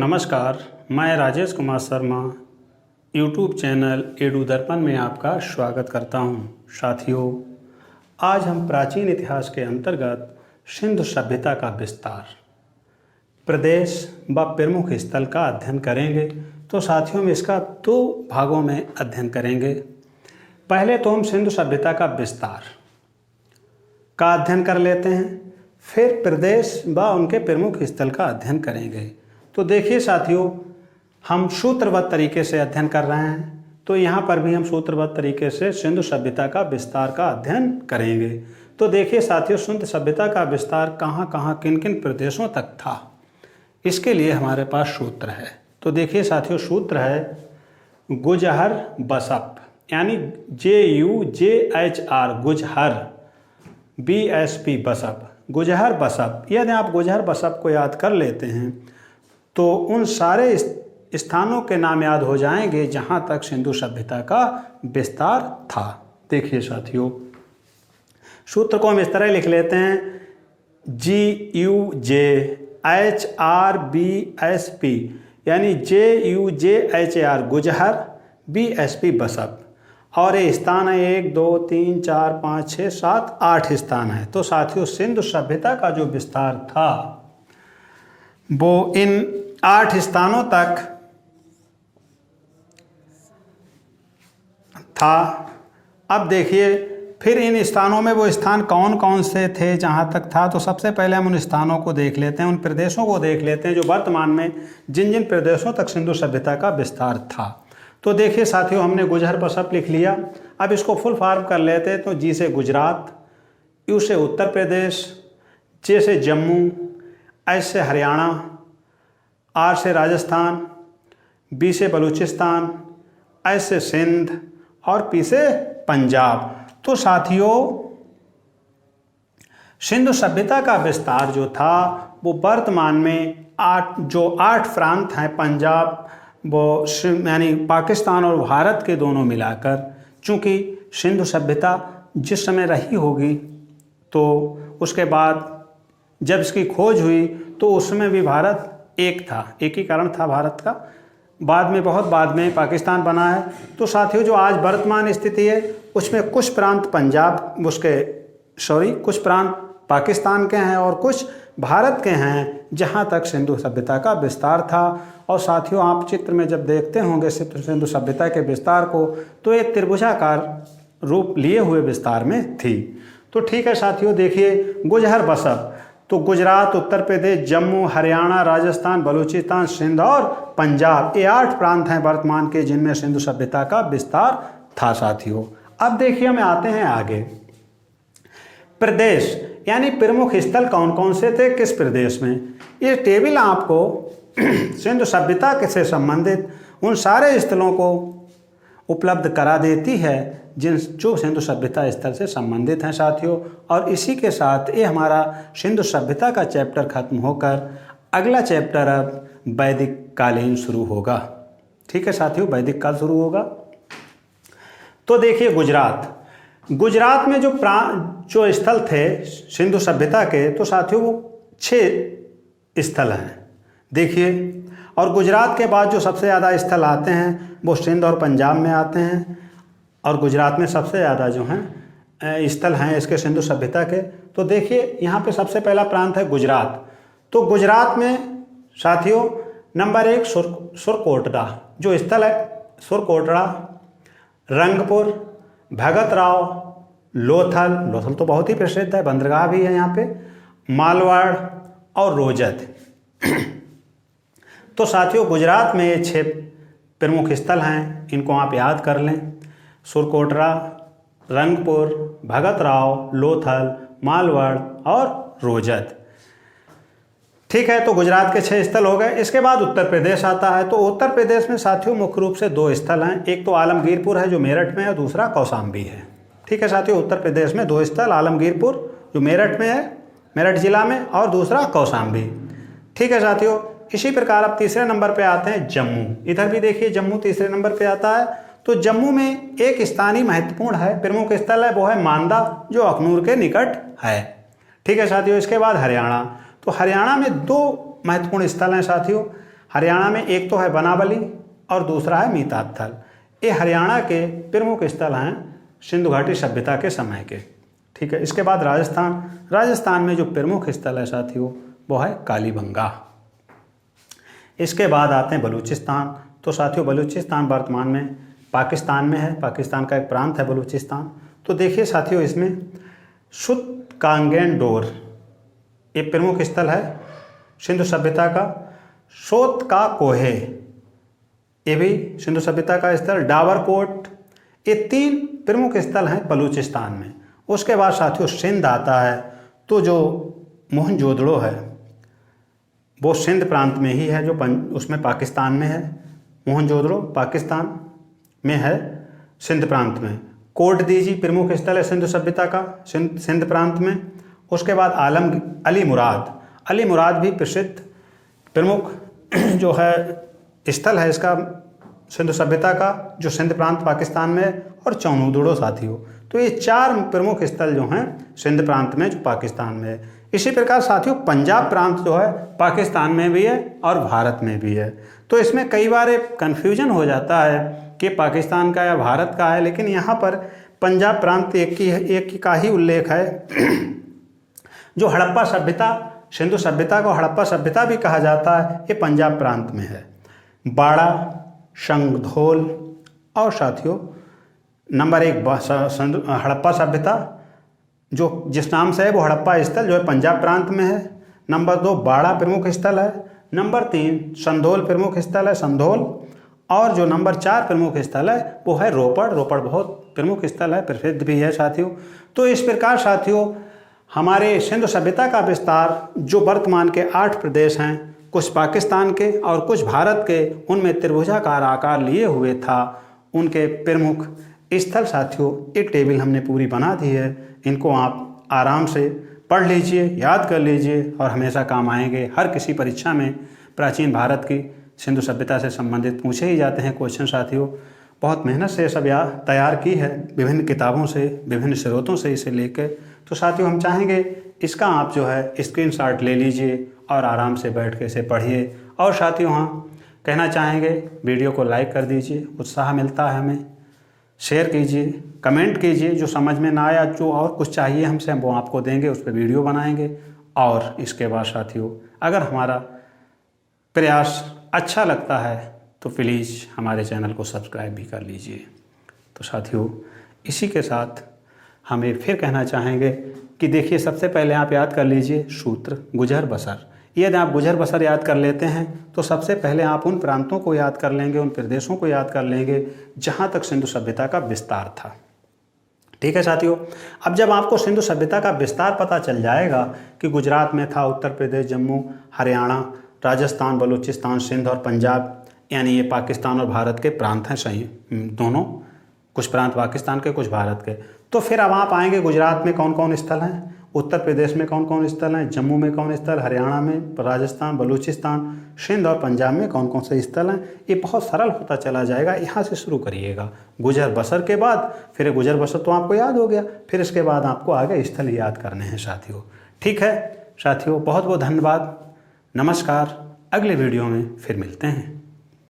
नमस्कार, मैं Rajesh Kumar Sharma YouTube channel edu दर्पण में आपका स्वागत करता हूं। साथियों, आज हम प्राचीन इतिहास के अंतर्गत सिंधु सभ्यता का विस्तार, प्रदेश व प्रमुख स्थल का अध्ययन करेंगे। तो साथियों में इसका दो भागों में अध्ययन करेंगे। पहले तो हम सिंधु सभ्यता का विस्तार का अध्ययन कर लेते हैं, फिर प्रदेश व उनके प्रमुख स्थल का अध्ययन करेंगे। तो देखिए साथियों, हम सूत्रबद्ध तरीके से अध्ययन कर रहे हैं, तो यहाँ पर भी हम सूत्रबद्ध तरीके से सिंधु सभ्यता का विस्तार का अध्ययन करेंगे। तो देखिए साथियों, सिंधु सभ्यता का विस्तार कहाँ कहाँ किन किन प्रदेशों तक था, इसके लिए हमारे पास सूत्र है। तो देखिए साथियों, सूत्र है गुजहर बसप, यानी JUJHR गुजहर, BSP बसप, गुजहर बसप। यदि आप गुजहर बसप को याद कर लेते हैं तो उन सारे स्थानों के नाम याद हो जाएंगे जहां तक सिंधु सभ्यता का विस्तार था। देखिए साथियों, सूत्र को हम इस तरह लिख लेते हैं GUJHRBSP, यानी JUJHR गुजहर, BSP बसप। और ये स्थान है 1 2 3 4 5 6 7 8 स्थान है। तो साथियों, सिंधु सभ्यता का जो विस्तार था वो इन 8 स्थानों तक था। अब देखिए फिर इन स्थानों में वो स्थान कौन कौन से थे जहाँ तक था। तो सबसे पहले हम उन स्थानों को देख लेते हैं, उन प्रदेशों को देख लेते हैं जो वर्तमान में जिन जिन प्रदेशों तक सिंधु सभ्यता का विस्तार था। तो देखिए साथियों, हमने गुजहर बसप लिख लिया। अब इसको फुल फॉर्म कर लेते हैं। तो जी से गुजरात, यू से उत्तर प्रदेश, जे से जम्मू, एच से हरियाणा, आर से राजस्थान, बी से बलूचिस्तान, एच से सिंध और पी से पंजाब। तो साथियों, सिंधु सभ्यता का विस्तार जो था वो वर्तमान में 8 प्रांत हैं, पंजाब वो यानी पाकिस्तान और भारत के दोनों मिलाकर। चूँकि सिंधु सभ्यता जिस समय रही होगी तो उसके बाद जब इसकी खोज हुई तो उसमें भी भारत एक था, एकीकरण था भारत का। बाद में, बहुत बाद में पाकिस्तान बना है। तो साथियों, जो आज वर्तमान स्थिति है उसमें कुछ प्रांत कुछ प्रांत पाकिस्तान के हैं और कुछ भारत के हैं जहां तक सिंधु सभ्यता का विस्तार था। और साथियों, आप चित्र में जब देखते होंगे सिंधु सभ्यता के विस्तार को, तो एक त्रिभुजाकार रूप लिए हुए विस्तार में थी। तो ठीक है साथियों, देखिए गुजहर बसप, तो गुजरात, उत्तर प्रदेश, जम्मू, हरियाणा, राजस्थान, बलूचिस्तान, सिंध और पंजाब, ये 8 प्रांत हैं वर्तमान के जिनमें सिंधु सभ्यता का विस्तार था साथियों। अब देखिए, हम आते हैं आगे। प्रदेश यानी प्रमुख स्थल कौन कौन से थे किस प्रदेश में, ये टेबल आपको सिंधु सभ्यता से संबंधित उन सारे स्थलों को उपलब्ध करा देती है जो सिंधु सभ्यता स्थल से संबंधित हैं साथियों। और इसी के साथ ये हमारा सिंधु सभ्यता का चैप्टर खत्म होकर अगला चैप्टर अब वैदिक कालीन शुरू होगा। ठीक है साथियों, वैदिक काल शुरू होगा। तो देखिए गुजरात में जो स्थल थे सिंधु सभ्यता के, तो साथियों वो 6 स्थल हैं। देखिए, और गुजरात के बाद जो सबसे ज़्यादा स्थल आते हैं वो सिंध और पंजाब में आते हैं। और गुजरात में सबसे ज़्यादा जो हैं स्थल हैं इसके सिंधु सभ्यता के। तो देखिए, यहाँ पे सबसे पहला प्रांत है गुजरात। तो गुजरात में साथियों नंबर 1 सुरकोटड़ा जो स्थल है, सुरकोटड़ा, रंगपुर, भगतराव, लोथल तो बहुत ही प्रसिद्ध है, बंदरगाह भी है यहाँ पे, मालवाड़ और रोजत। तो साथियों, गुजरात में ये 6 प्रमुख स्थल हैं, इनको आप याद कर लें। सुरकोटड़ा, रंगपुर, भगतराव, लोथल, मालवाड़ और रोजत। ठीक है, तो गुजरात के 6 स्थल हो गए। इसके बाद उत्तर प्रदेश आता है। तो उत्तर प्रदेश में साथियों मुख्य रूप से 2 स्थल हैं, एक तो आलमगीरपुर है जो मेरठ में है और दूसरा कौशाम्बी है। ठीक है साथियों, उत्तर प्रदेश में 2 स्थल, आलमगीरपुर जो मेरठ में है, मेरठ जिला में, और दूसरा कौशाम्बी। ठीक है साथियों, इसी प्रकार अब तीसरे नंबर पे आते हैं जम्मू। इधर भी देखिए जम्मू तीसरे नंबर पे आता है। तो जम्मू में एक स्थानीय महत्वपूर्ण है, प्रमुख स्थल है, वो है मांदा जो अखनूर के निकट है। ठीक है साथियों, इसके बाद हरियाणा। तो हरियाणा में 2 महत्वपूर्ण स्थल हैं साथियों। हरियाणा में एक तो है बनावली और दूसरा है मीतात थल। ये हरियाणा के प्रमुख स्थल हैं सिंधु घाटी सभ्यता के समय के। ठीक है, इसके बाद राजस्थान में जो प्रमुख स्थल है साथियों वो है कालीबंगा। इसके बाद आते हैं बलूचिस्तान। तो साथियों बलूचिस्तान वर्तमान में पाकिस्तान में है, पाकिस्तान का एक प्रांत है बलूचिस्तान। तो देखिए साथियों इसमें सुतकांगेन-डोर ये प्रमुख स्थल है सिंधु सभ्यता का। सोत का कोहे ये भी सिंधु सभ्यता का स्थल। डावरकोट ये 3 प्रमुख स्थल हैं बलूचिस्तान में। उसके बाद साथियों सिंध आता है। तो जो मोहनजोदड़ो है वो सिंध प्रांत में ही है, जो उसमें पाकिस्तान में है। मोहनजोदड़ो पाकिस्तान में है, सिंध प्रांत में। कोट दीजी प्रमुख स्थल है सिंधु सभ्यता का सिंध प्रांत में। उसके बाद अली मुराद भी प्रसिद्ध प्रमुख जो है स्थल है इसका सिंधु सभ्यता का, जो सिंध प्रांत पाकिस्तान में है। और चौनूदड़ो साथियों। तो ये 4 प्रमुख स्थल जो हैं सिंध प्रांत में जो पाकिस्तान में है। इसी प्रकार साथियों पंजाब प्रांत जो है पाकिस्तान में भी है और भारत में भी है। तो इसमें कई बार कन्फ्यूजन हो जाता है कि पाकिस्तान का या भारत का है, लेकिन यहाँ पर पंजाब प्रांत एक का ही उल्लेख है। जो हड़प्पा सभ्यता सिंधु सभ्यता को हड़प्पा सभ्यता भी कहा जाता है, ये पंजाब प्रांत में है। बाड़ा, शंखधोल और साथियों नंबर 1 हड़प्पा सभ्यता जो जिस नाम से है वो हड़प्पा स्थल जो है पंजाब प्रांत में है। नंबर 2 बाड़ा प्रमुख स्थल है। नंबर 3 संधोल प्रमुख स्थल है, संधोल। और जो नंबर 4 प्रमुख स्थल है वो है रोपड़। रोपड़ बहुत प्रमुख स्थल है, प्रसिद्ध भी है साथियों। तो इस प्रकार साथियों हमारे सिंधु सभ्यता का विस्तार जो वर्तमान के 8 प्रदेश हैं, कुछ पाकिस्तान के और कुछ भारत के, उनमें त्रिभुजाकार आकार लिए हुए था, उनके प्रमुख स्थल साथियों एक टेबल हमने पूरी बना दी है। इनको आप आराम से पढ़ लीजिए, याद कर लीजिए और हमेशा काम आएंगे। हर किसी परीक्षा में प्राचीन भारत की सिंधु सभ्यता से संबंधित पूछे ही जाते हैं क्वेश्चन साथियों। बहुत मेहनत से सब तैयार की है, विभिन्न किताबों से, विभिन्न स्रोतों से इसे लेकर। तो साथियों हम चाहेंगे इसका आप जो है स्क्रीनशॉट ले लीजिए और आराम से बैठ के इसे पढ़िए। और साथियों हाँ कहना चाहेंगे वीडियो को लाइक कर दीजिए, उत्साह मिलता है हमें। शेयर कीजिए, कमेंट कीजिए, जो समझ में ना आया, जो और कुछ चाहिए हमसे हम वो आपको देंगे, उस पर वीडियो बनाएंगे। और इसके बाद साथियों अगर हमारा प्रयास अच्छा लगता है तो प्लीज़ हमारे चैनल को सब्सक्राइब भी कर लीजिए। तो साथियों इसी के साथ हमें फिर कहना चाहेंगे कि देखिए सबसे पहले आप याद कर लीजिए सूत्र गुजर बसर। यदि आप गुजर बसर याद कर लेते हैं तो सबसे पहले आप उन प्रांतों को याद कर लेंगे, उन प्रदेशों को याद कर लेंगे जहाँ तक सिंधु सभ्यता का विस्तार था। ठीक है साथियों, अब जब आपको सिंधु सभ्यता का विस्तार पता चल जाएगा कि गुजरात में था, उत्तर प्रदेश, जम्मू, हरियाणा, राजस्थान, बलूचिस्तान, सिंध और पंजाब, यानी ये पाकिस्तान और भारत के प्रांत हैं सही दोनों, कुछ प्रांत पाकिस्तान के कुछ भारत के। तो फिर अब आप आएंगे गुजरात में कौन कौन स्थल हैं, उत्तर प्रदेश में कौन कौन स्थल हैं, जम्मू में कौन स्थल, हरियाणा में, राजस्थान, बलूचिस्तान, सिंध और पंजाब में कौन कौन से स्थल हैं। ये बहुत सरल होता चला जाएगा। यहाँ से शुरू करिएगा गुजर बसर के बाद, फिर गुजर बसर तो आपको याद हो गया, फिर इसके बाद आपको आगे स्थल याद करने हैं साथियों। ठीक है साथियों, बहुत बहुत धन्यवाद, नमस्कार। अगले वीडियो में फिर मिलते हैं।